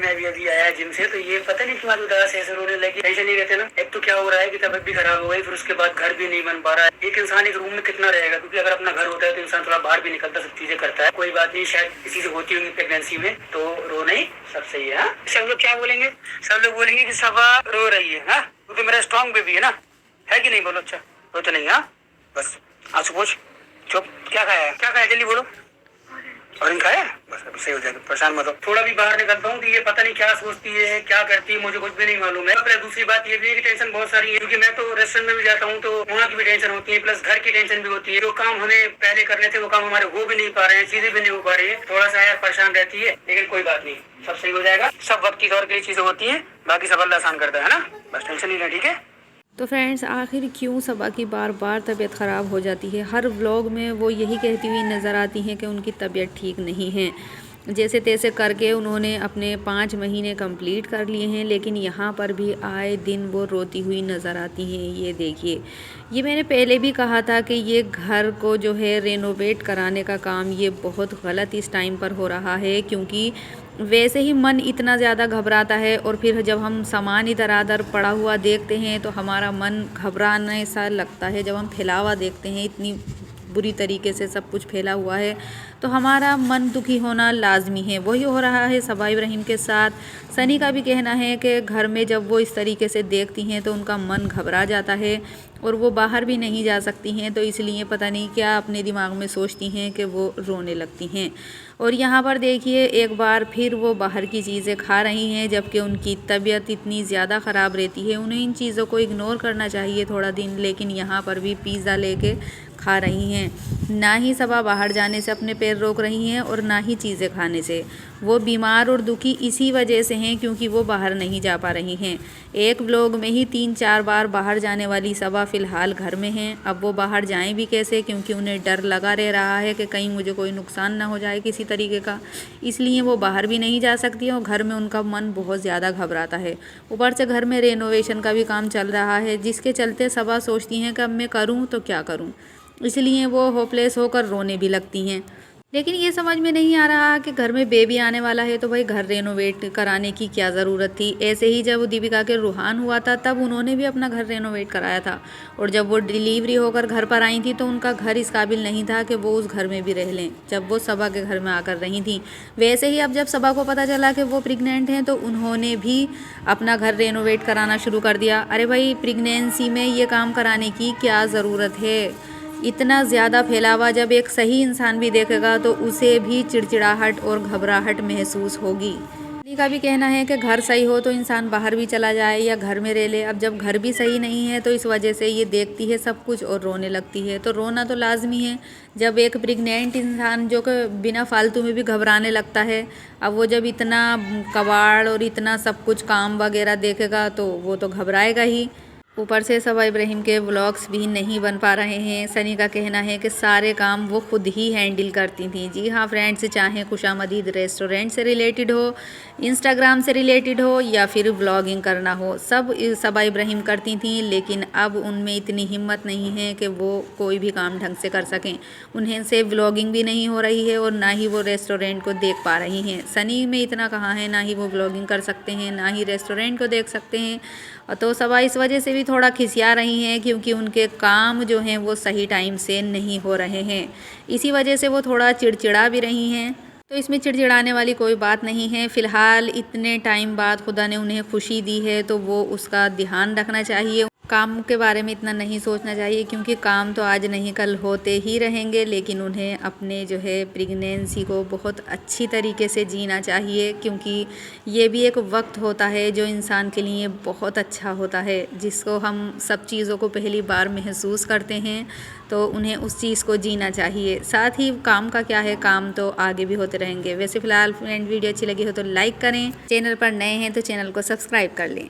मैं भी अभी आया जिम से, तो ये पता नहीं क्यों उदास ऐसे रोने लगी। टेंशन नहीं रहते ना। एक तो क्या हो रहा है कि तबीयत भी खराब हो गई, फिर उसके बाद घर भी नहीं बन पा रहा है। एक इंसान एक रूम में कितना रहेगा, क्योंकि अगर अपना घर होता है तो इंसान थोड़ा बाहर भी निकलता, सब चीजें करता है। कोई बात नहीं, शायद किसी से होती होंगी प्रेगनेंसी में, तो रो नहीं, सब सही है। सब लोग क्या बोलेंगे? सब लोग बोलेंगे कि सबा रो रही है, क्योंकि मेरा स्ट्रॉन्ग बेबी है ना, है कि नहीं? बोलो। अच्छा रो तो नहीं? बस आंसू पोछ, चुप। क्या खाया है? क्या खाया? जल्दी बोलो। ऑरेंज खाया? बस अभी सही हो जाएगा, परेशान मत हो। थोड़ा भी बाहर निकलता हूँ तो ये पता नहीं क्या सोचती है, क्या करती है, मुझे कुछ भी नहीं मालूम है। फिर दूसरी बात ये भी है कि टेंशन बहुत सारी है, क्योंकि मैं तो रेस्टोरेंट में भी जाता हूँ तो वहाँ की भी टेंशन होती है, प्लस घर की टेंशन भी होती है। जो काम हमें पहले करने थे वो काम हमारे हो भी नहीं पा रहे हैं, चीजें भी नहीं हो पा रही है। थोड़ा सा यार परेशान रहती है, लेकिन कोई बात नहीं, सब सही हो जाएगा। सब वक्त की तौर की चीजें होती है, बाकी सब अल्लाह आसान करता है ना। बस टेंशन नहीं है, ठीक है। तो फ्रेंड्स, आखिर क्यों सबा की बार बार तबीयत ख़राब हो जाती है? हर व्लॉग में वो यही कहती हुई नज़र आती हैं कि उनकी तबीयत ठीक नहीं है। जैसे तैसे करके उन्होंने अपने 5 महीने कंप्लीट कर लिए हैं, लेकिन यहाँ पर भी आए दिन वो रोती हुई नज़र आती हैं। ये देखिए, ये मैंने पहले भी कहा था कि ये घर को जो है रेनोवेट कराने का काम ये बहुत गलत इस टाइम पर हो रहा है, क्योंकि वैसे ही मन इतना ज़्यादा घबराता है, और फिर जब हम सामान इधर आधर पड़ा हुआ देखते हैं तो हमारा मन घबराने सा लगता है। जब हम फैलावा देखते हैं, इतनी बुरी तरीके से सब कुछ फैला हुआ है, तो हमारा मन दुखी होना लाजमी है। वही हो रहा है सबा इब्राहिम के साथ। सनी का भी कहना है कि घर में जब वो इस तरीके से देखती हैं तो उनका मन घबरा जाता है, और वो बाहर भी नहीं जा सकती हैं, तो इसलिए पता नहीं क्या अपने दिमाग में सोचती हैं कि वो रोने लगती हैं। और यहाँ पर देखिए, एक बार फिर वो बाहर की चीज़ें खा रही हैं, जबकि उनकी तबीयत इतनी ज़्यादा ख़राब रहती है। उन्हें इन चीज़ों को इग्नोर करना चाहिए थोड़ा दिन, लेकिन यहाँ पर भी पिज़्ज़ा लेके खा रही हैं। ना ही सबा बाहर जाने से अपने पैर रोक रही हैं, और ना ही चीज़ें खाने से। वो बीमार और दुखी इसी वजह से हैं, क्योंकि वो बाहर नहीं जा पा रही हैं। एक व्लॉग में ही 3-4 बार बाहर जाने वाली सबा फ़िलहाल घर में हैं। अब वो बाहर जाएं भी कैसे, क्योंकि उन्हें डर लगा रह रहा है कि कहीं मुझे कोई नुकसान ना हो जाए किसी तरीके का, इसलिए वो बाहर भी नहीं जा सकती हैं, और घर में उनका मन बहुत ज़्यादा घबराता है। ऊपर से घर में रेनोवेशन का भी काम चल रहा है, जिसके चलते सबा सोचती हैं कि अब मैं करूँ तो क्या करूँ, इसलिए वो होपलेस होकर रोने भी लगती हैं। लेकिन ये समझ में नहीं आ रहा कि घर में बेबी आने वाला है तो भाई घर रेनोवेट कराने की क्या ज़रूरत थी। ऐसे ही जब दीपिका के रूहान हुआ था तब उन्होंने भी अपना घर रेनोवेट कराया था, और जब वो डिलीवरी होकर घर पर आई थी तो उनका घर इस काबिल नहीं था कि वो उस घर में भी रह लें, जब वो सबा के घर में आकर रही थी। वैसे ही अब जब सबा को पता चला कि वो प्रेग्नेंट हैं तो उन्होंने भी अपना घर रेनोवेट कराना शुरू कर दिया। अरे भाई, प्रेगनेंसी में ये काम कराने की क्या ज़रूरत है? इतना ज़्यादा फैलावा जब एक सही इंसान भी देखेगा तो उसे भी चिड़चिड़ाहट और घबराहट महसूस होगी। सनी का भी कहना है कि घर सही हो तो इंसान बाहर भी चला जाए या घर में रह ले। अब जब घर भी सही नहीं है तो इस वजह से ये देखती है सब कुछ और रोने लगती है। तो रोना तो लाजमी है जब एक प्रेग्नेंट इंसान जो कि बिना फालतू में भी घबराने लगता है। अब वो जब इतना कबाड़ और इतना सब कुछ काम वगैरह देखेगा तो वो तो घबराएगा ही। ऊपर से सबा इब्राहिम के व्लॉग्स भी नहीं बन पा रहे हैं। सनी का कहना है कि सारे काम वो खुद ही हैंडल करती थी। जी हाँ फ्रेंड्स, चाहे खुशामदीद रेस्टोरेंट से रिलेटेड हो, इंस्टाग्राम से रिलेटेड हो या फिर व्लॉगिंग करना हो, सब सबा इब्राहिम करती थी। लेकिन अब उनमें इतनी हिम्मत नहीं है कि वो कोई भी काम ढंग से कर सकें। उन्हें से व्लॉगिंग भी नहीं हो रही है और ना ही वो रेस्टोरेंट को देख पा रही हैं। सनी में इतना कहाँ है, ना ही वो व्लॉगिंग कर सकते हैं, ना ही रेस्टोरेंट को देख सकते हैं। तो सबा इस वजह से भी थोड़ा खिसिया रही हैं, क्योंकि उनके काम जो हैं वो सही टाइम से नहीं हो रहे हैं। इसी वजह से वो थोड़ा चिड़चिड़ा भी रही हैं। तो इसमें चिड़चिड़ाने वाली कोई बात नहीं है। फ़िलहाल इतने टाइम बाद खुदा ने उन्हें खुशी दी है तो वो उसका ध्यान रखना चाहिए। काम के बारे में इतना नहीं सोचना चाहिए, क्योंकि काम तो आज नहीं कल होते ही रहेंगे। लेकिन उन्हें अपने जो है प्रेगनेंसी को बहुत अच्छी तरीके से जीना चाहिए, क्योंकि ये भी एक वक्त होता है जो इंसान के लिए बहुत अच्छा होता है, जिसको हम सब चीज़ों को पहली बार महसूस करते हैं। तो उन्हें उस चीज़ को जीना चाहिए। साथ ही काम का क्या है, काम तो आगे भी होते रहेंगे। वैसे फ़िलहाल फ्रेंड वीडियो अच्छी लगी हो तो लाइक करें, चैनल पर नए हैं तो चैनल को सब्सक्राइब कर लें।